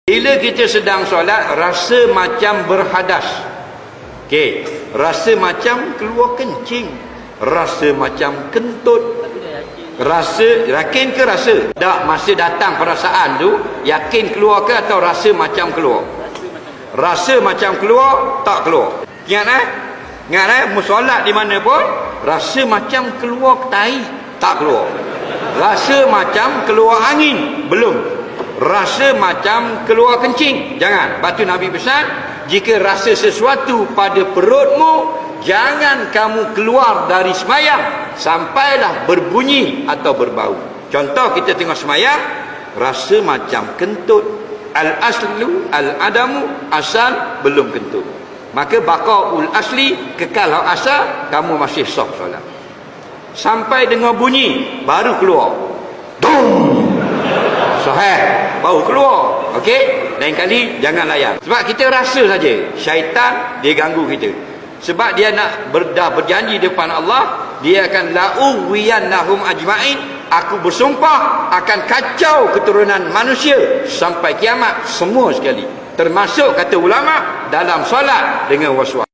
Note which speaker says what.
Speaker 1: Bila kita sedang solat, rasa macam berhadas. Okey, rasa macam keluar kencing, rasa macam kentut. Rasa, yakin ke rasa? Tak, masa datang perasaan tu, yakin keluar ke atau rasa macam keluar? Rasa macam keluar, tak keluar. Ingat Ingat musolat di mana pun, rasa macam keluar tai, tak keluar. Rasa macam keluar angin, belum. Rasa macam keluar kencing, jangan. Lepas tu Nabi pesan, jika rasa sesuatu pada perutmu, jangan kamu keluar dari semayang sampailah berbunyi atau berbau. Contoh, kita tengok semayang, rasa macam kentut. Al-aslu al-adamu, asal belum kentut. Maka baqaul asli, kekal asal, kamu masih sah solat. Sampai dengar bunyi baru keluar, dum, sahih, baru keluar. Okey, lain kali jangan layan. Sebab kita rasa saja syaitan dia ganggu kita. Sebab dia nak berjanji depan Allah, dia akan la'uwiyannahum ajma'in, aku bersumpah akan kacau keturunan manusia sampai kiamat semua sekali. Termasuk kata ulama dalam solat dengan waswas.